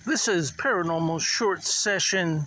This is Paranormal Short Session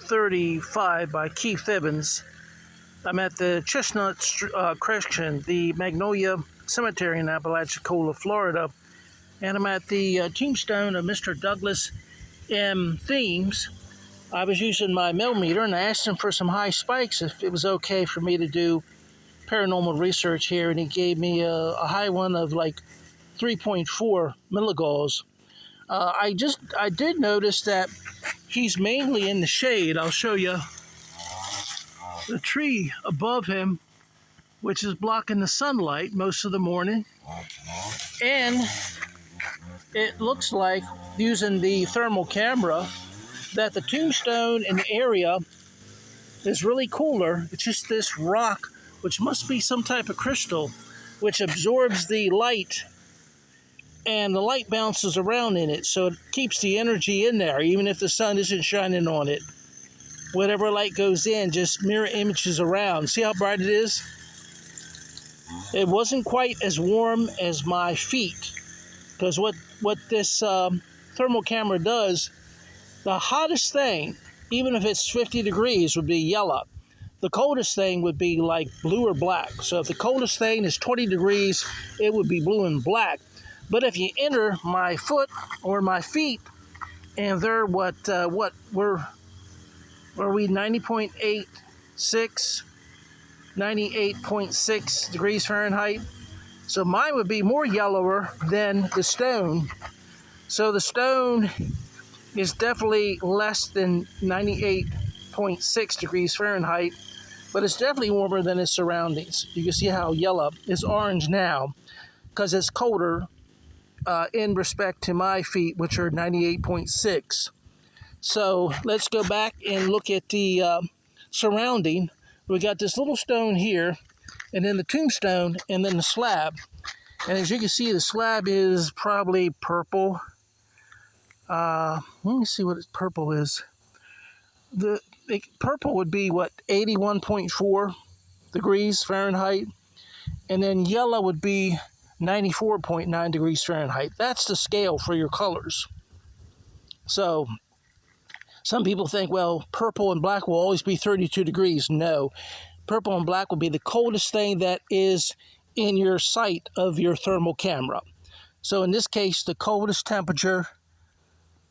35 by Keith Evans. I'm at the the Magnolia Cemetery in Apalachicola, Florida, and I'm at the tombstone of Mr. Douglas M. Themis. I was using my millimeter and I asked him for some high spikes if it was okay for me to do paranormal research here, and he gave me a high one of like 3.4 milligauss. I did notice that he's mainly in the shade. I'll show you the tree above him, which is blocking the sunlight most of the morning. And it looks like, using the thermal camera, that the tombstone in the area is really cooler. It's just this rock, which must be some type of crystal, which absorbs the light, and the light bounces around in it, so it keeps the energy in there, even if the sun isn't shining on it. Whatever light goes in just mirror images around. See how bright it is? It wasn't quite as warm as my feet, because what this thermal camera does, the hottest thing, even if it's 50 degrees, would be yellow. The coldest thing would be like blue or black. So if the coldest thing is 20 degrees, it would be blue and black. But if you enter my foot or my feet, and they're were we 98.6 degrees Fahrenheit. So mine would be more yellower than the stone. So the stone is definitely less than 98.6 degrees Fahrenheit, but it's definitely warmer than its surroundings. You can see how yellow is orange now, because it's colder in respect to my feet, which are 98.6. So let's go back and look at the surrounding. We got this little stone here, and then the tombstone, and then the slab. And as you can see, the slab is probably purple. Let me see what purple is. The purple would be, 81.4 degrees Fahrenheit. And then yellow would be 94.9 degrees Fahrenheit. That's the scale for your colors. So some people think, well, purple and black will always be 32 degrees. No. Purple and black will be the coldest thing that is in your sight of your thermal camera. So in this case, the coldest temperature,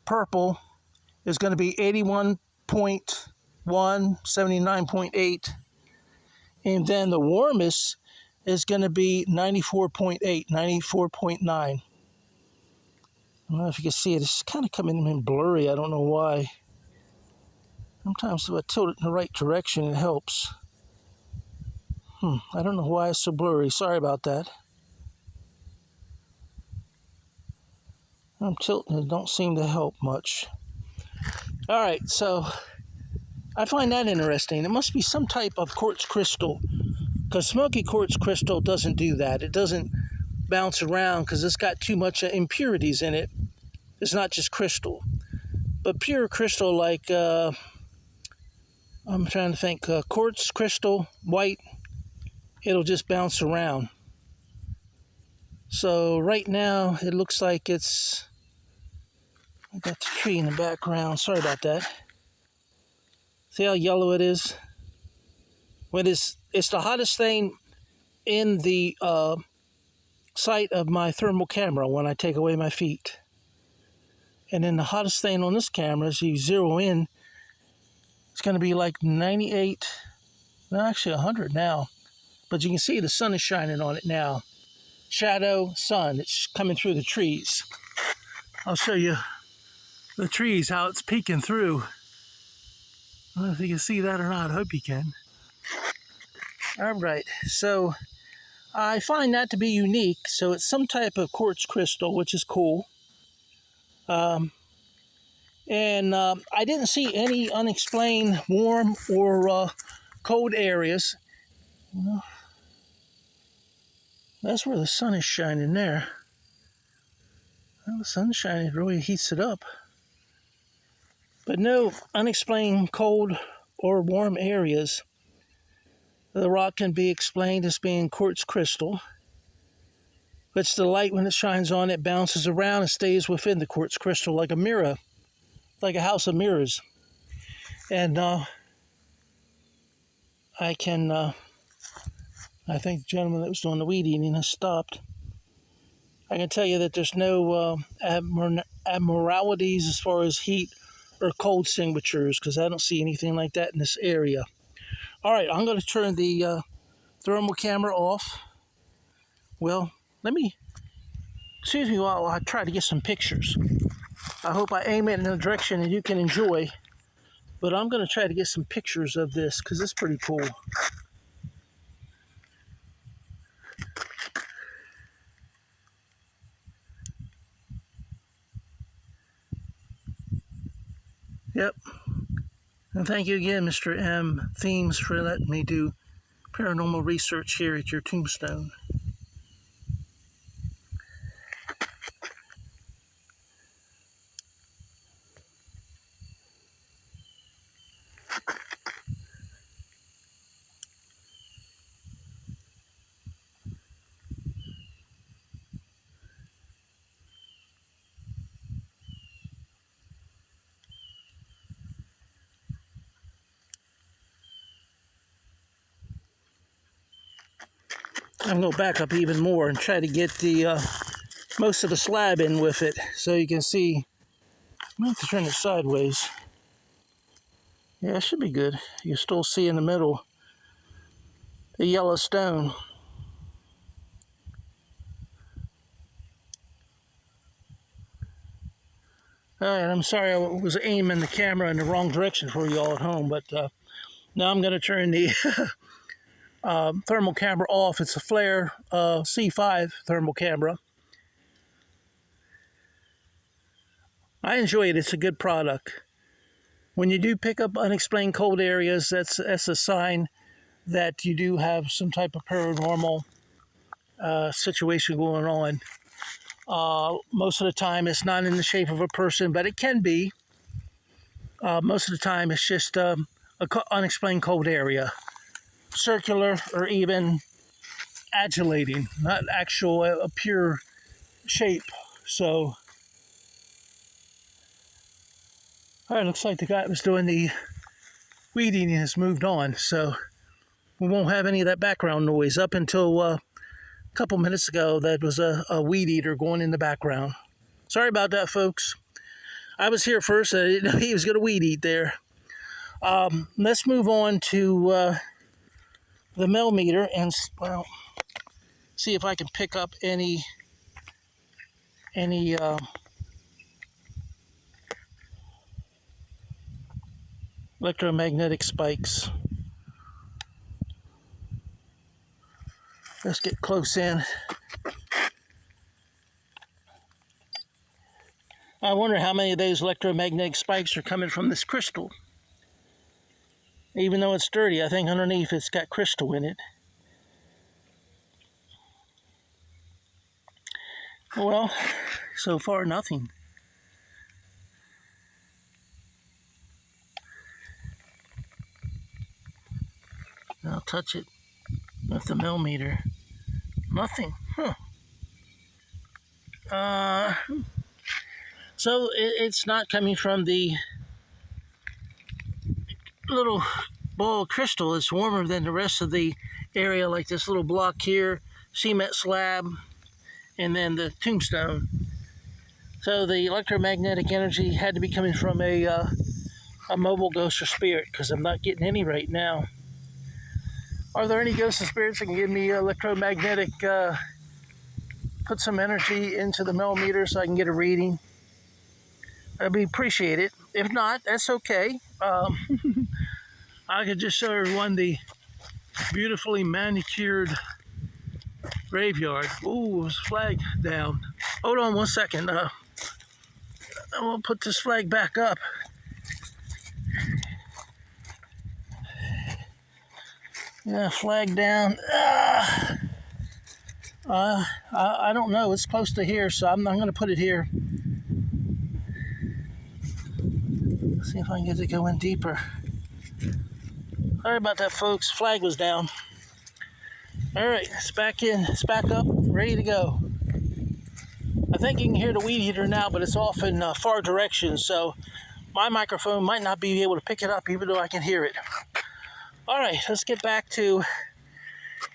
purple, is going to be 81.1, 79.8. And then the warmest is going to be 94.8, 94.9. I don't know if you can see it. It's kind of coming in blurry. I don't know why. Sometimes if I tilt it in the right direction, it helps. I don't know why it's so blurry. Sorry about that. I'm tilting. It don't seem to help much. All right, so I find that interesting. It must be some type of quartz crystal, because smoky quartz crystal doesn't do that. It doesn't bounce around because it's got too much impurities in it. It's not just crystal. But pure crystal, like, I'm trying to think, quartz crystal, white, it'll just bounce around. So right now, it looks like it's, I got the tree in the background. Sorry about that. See how yellow it is? When it's the hottest thing in the sight of my thermal camera when I take away my feet. And then the hottest thing on this camera, as you zero in, it's going to be like 98, no, actually 100 now. But you can see the sun is shining on it now. Shadow, sun, it's coming through the trees. I'll show you the trees, how it's peeking through. I don't know if you can see that or not. I hope you can. All right, so I find that to be unique. So it's some type of quartz crystal, which is cool. I didn't see any unexplained warm or cold areas. Well, that's where the sun is shining there. Well, the sun's shining, it really heats it up. But no unexplained cold or warm areas. The rock can be explained as being quartz crystal, But it's the light when it shines on it bounces around and stays within the quartz crystal like a mirror, like a house of mirrors. And I think the gentleman that was doing the weed eating has stopped. I can tell you that there's no abnormalities as far as heat or cold signatures, because I don't see anything like that in this area. All right, I'm going to turn the thermal camera off. Well, excuse me while I try to get some pictures. I hope I aim it in a direction that you can enjoy, but I'm going to try to get some pictures of this because it's pretty cool. Yep. And thank you again, Mr. M. Themis, for letting me do paranormal research here at your Tombstone. I'm going to back up even more and try to get the most of the slab in with it so you can see. I'm going to have to turn it sideways. Yeah, it should be good. You still see in the middle the yellow stone. All right, I'm sorry I was aiming the camera in the wrong direction for you all at home, but now I'm going to turn the thermal camera off. It's a Flare C5 thermal camera. I enjoy it. It's a good product. When you do pick up unexplained cold areas, that's a sign that you do have some type of paranormal situation going on. Most of the time, it's not in the shape of a person, but it can be. Most of the time, it's just an unexplained cold area. Circular or even adulating, not actual a pure shape. So, all right, looks like the guy that was doing the weed eating has moved on, so we won't have any of that background noise. Up until a couple minutes ago, that was a weed eater going in the background. Sorry about that, folks. I was here first. I didn't know he was going to weed eat there. Let's move on to the millimeter and, well, see if I can pick up any electromagnetic spikes. Let's get close in. I wonder how many of those electromagnetic spikes are coming from this crystal. Even though it's dirty, I think underneath it's got crystal in it. Well, so far nothing. I'll touch it with the millimeter. Nothing. Huh. So it's not coming from the little ball of crystal. It's warmer than the rest of the area, like this little block here, cement slab, and then the tombstone. So the electromagnetic energy had to be coming from a mobile ghost or spirit, because I'm not getting any right now. Are there any ghosts and spirits that can give me electromagnetic, put some energy into the millimeter so I can get a reading? That'd be appreciated. If not, that's okay. I could just show everyone the beautifully manicured graveyard. Ooh, there's a flag down. Hold on one second. I'm gonna put this flag back up. Yeah, flag down. I don't know. It's close to here, so I'm going to put it here. Let's see if I can get it going deeper. Sorry about that, folks. Flag was down. All right, it's back in. It's back up. Ready to go. I think you can hear the weed eater now, but it's off in far directions, so my microphone might not be able to pick it up even though I can hear it. All right, let's get back to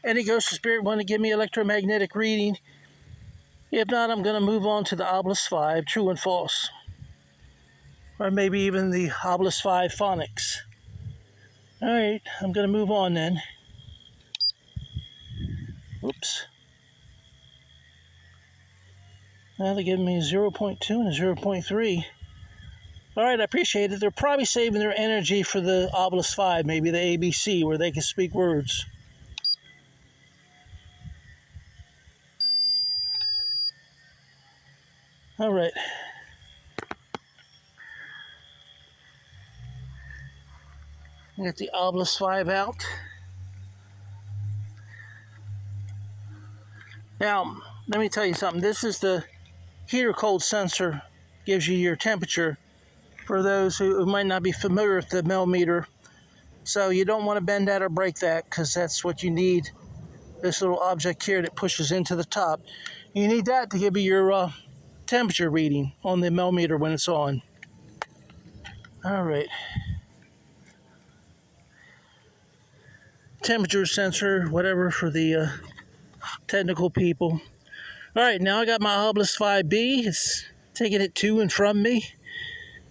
any ghost or spirit want to give me electromagnetic reading. If not, I'm going to move on to the Obelisk 5, true and false. Or maybe even the Obelisk 5 phonics. All right, I'm going to move on then. Oops. Now they're giving me a 0.2 and a 0.3. All right, I appreciate it. They're probably saving their energy for the Obelisk 5, maybe the ABC, where they can speak words. All right. Get the Obelisk 5 out. Now, let me tell you something. This is the heater cold sensor. Gives you your temperature for those who might not be familiar with the millimeter. So you don't want to bend that or break that because that's what you need. This little object here that pushes into the top. You need that to give you your temperature reading on the millimeter when it's on. All right. Temperature sensor, whatever for the technical people. All right, now I got my Obelisk 5B. It's taking it to and from me.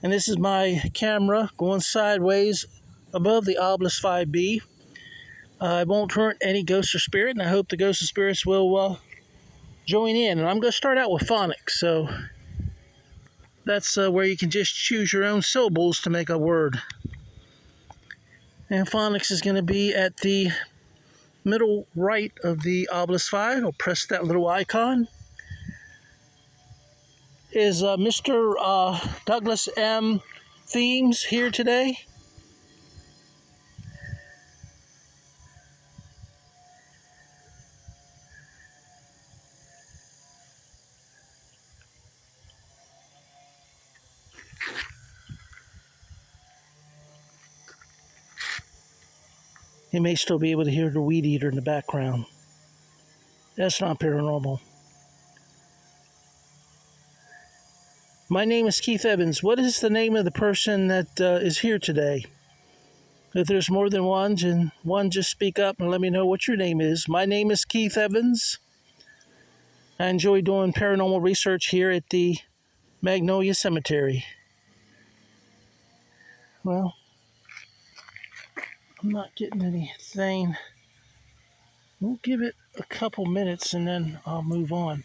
And this is my camera going sideways above the Obelisk 5B. I won't hurt any ghost or spirit, and I hope the ghosts or spirits will join in. And I'm going to start out with phonics, so that's where you can just choose your own syllables to make a word. And phonics is going to be at the middle right of the Obelisk 5. I'll press that little icon. Is Mr. Douglas M. Themis here today? You may still be able to hear the weed eater in the background. That's not paranormal. My name is Keith Evans. What is the name of the person that is here today? If there's more than one, just speak up and let me know what your name is. My name is Keith Evans. I enjoy doing paranormal research here at the Magnolia Cemetery. Well, I'm not getting anything. We'll give it a couple minutes and then I'll move on.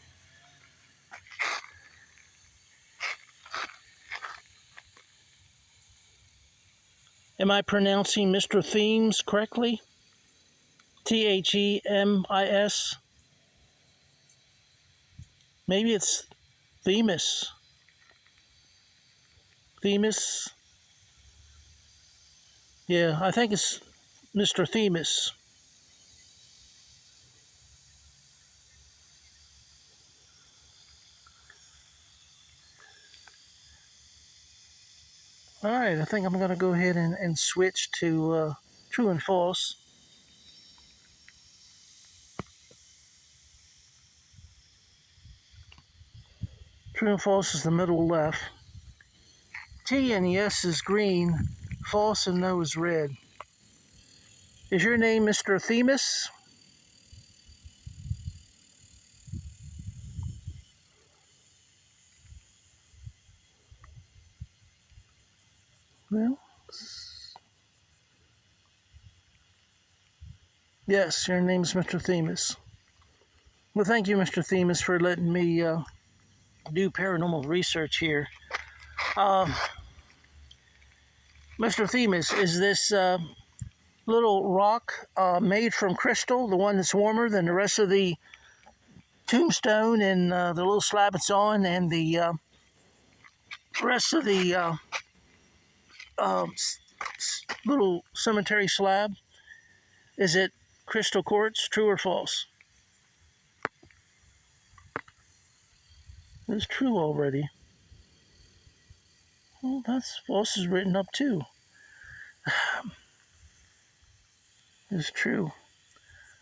Am I pronouncing Mr. Themis correctly? Themis? Maybe it's Themis. Themis? Yeah, I think it's Mr. Themis. All right, I think I'm going to go ahead and switch to true and false. True and false is the middle left. T and yes is green, false and no is red. Is your name Mr. Themis? Well, yes, your name's Mr. Themis. Well, thank you, Mr. Themis, for letting me do paranormal research here. Mr. Themis, is this little rock made from crystal, the one that's warmer than the rest of the tombstone and the little slab it's on and the rest of the little cemetery slab? Is it crystal quartz, true or false? It's true already. Well, that's false is written up too. It's true.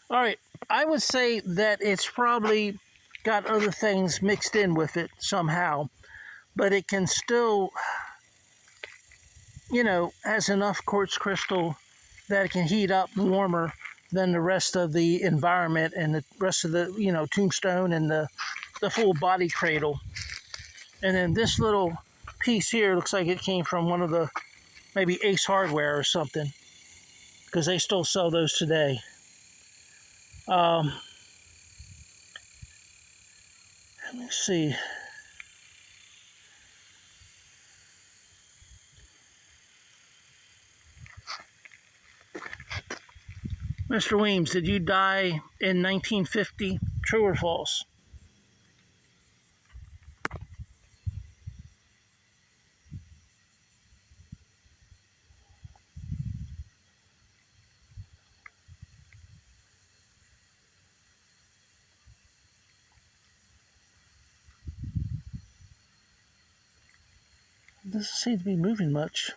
All right, I would say that it's probably got other things mixed in with it somehow, but it can still, has enough quartz crystal that it can heat up warmer than the rest of the environment and the rest of the, tombstone and the full body cradle. And then this little piece here looks like it came from one of the, maybe Ace Hardware or something, because they still sell those today. Let me see. Mr. Weems, did you die in 1950? True or false? It doesn't seem to be moving much.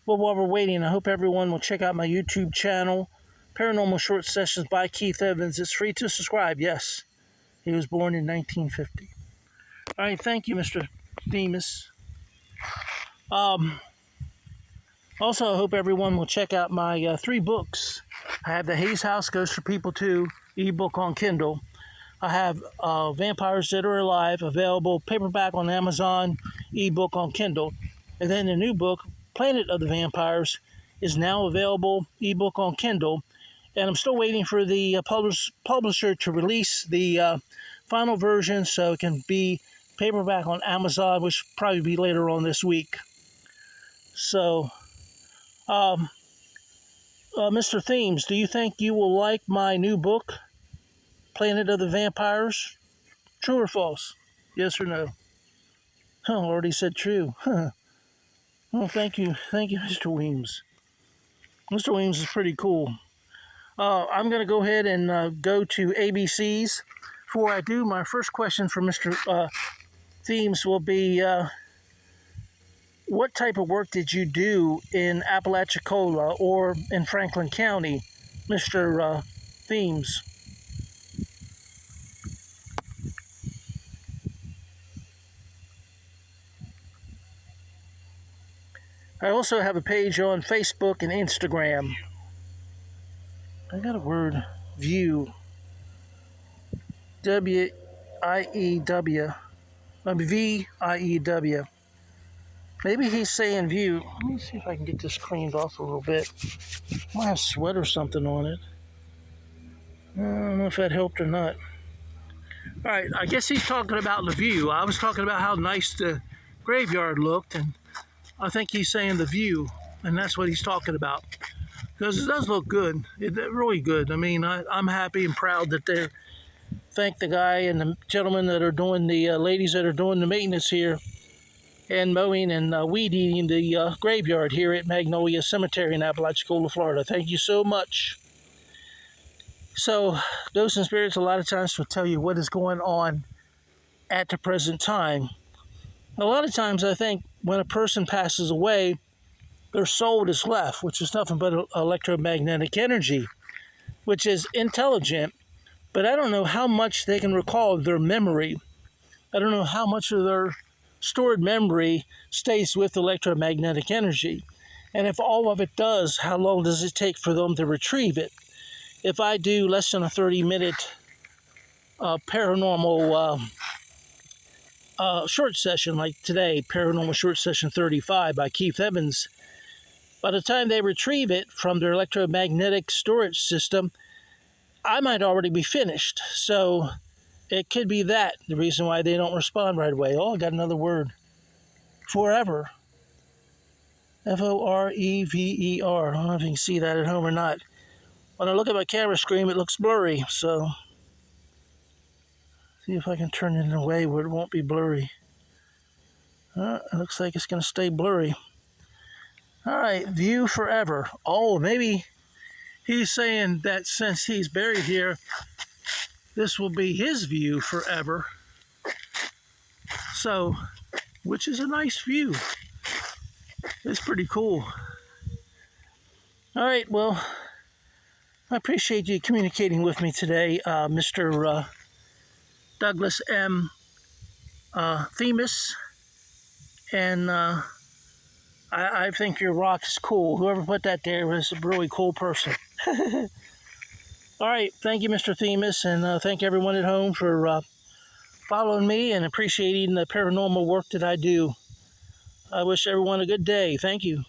Well, while we're waiting, I hope everyone will check out my YouTube channel, Paranormal Short Sessions by Keith Evans. It's free to subscribe, yes. He was born in 1950. All right, thank you, Mr. Themis. Also, I hope everyone will check out my 3 books. I have The Hayes House Ghosts for People 2 ebook on Kindle. I have Vampires That Are Alive, available paperback on Amazon, ebook on Kindle. And then the new book, Planet of the Vampires, is now available, ebook on Kindle. And I'm still waiting for the publisher to release the final version so it can be paperback on Amazon, which will probably be later on this week. So, Mr. Themes, do you think you will like my new book, Planet of the Vampires? True or false? Yes or no? Oh, I already said true. Huh. Well, thank you, Mr. Weems. Mr. Weems is pretty cool. I'm going to go ahead and go to ABCs. Before I do, my first question for Mr. Themes will be, what type of work did you do in Apalachicola or in Franklin County, Mr. Themes? I also have a page on Facebook and Instagram. I got a word, view. W-I-E-W. V-I-E-W. Maybe he's saying view. Let me see if I can get this cleaned off a little bit. I might have sweat or something on it. I don't know if that helped or not. All right, I guess he's talking about the view. I was talking about how nice the graveyard looked, and I think he's saying the view, and that's what he's talking about. Because it does look good. It's really good. I mean, I'm happy and proud that they thank the guy and the gentlemen that are doing the ladies that are doing the maintenance here and mowing and weed eating the graveyard here at Magnolia Cemetery in Apalachicola, Florida. Thank you so much. So, Ghosts and Spirits a lot of times will tell you what is going on at the present time. A lot of times I think when a person passes away, their soul is left, which is nothing but electromagnetic energy, which is intelligent, but I don't know how much they can recall of their memory. I don't know how much of their stored memory stays with electromagnetic energy. And if all of it does, how long does it take for them to retrieve it? If I do less than a 30-minute paranormal short session like today, Paranormal Short Session 35 by Keith Evans, by the time they retrieve it from their electromagnetic storage system, I might already be finished. So it could be that, the reason why they don't respond right away. Oh, I got another word. Forever. F-O-R-E-V-E-R. I don't know if you can see that at home or not. When I look at my camera screen, it looks blurry. So, see if I can turn it in a way where it won't be blurry. It looks like it's going to stay blurry. All right, view forever. Oh, maybe he's saying that since he's buried here, this will be his view forever. So, which is a nice view. It's pretty cool. All right, well, I appreciate you communicating with me today, Mr. Douglas M. Themis, and I think your rock is cool. Whoever put that there was a really cool person. All right, thank you, Mr. Themis, and thank everyone at home for following me and appreciating the paranormal work that I do. I wish everyone a good day. Thank you.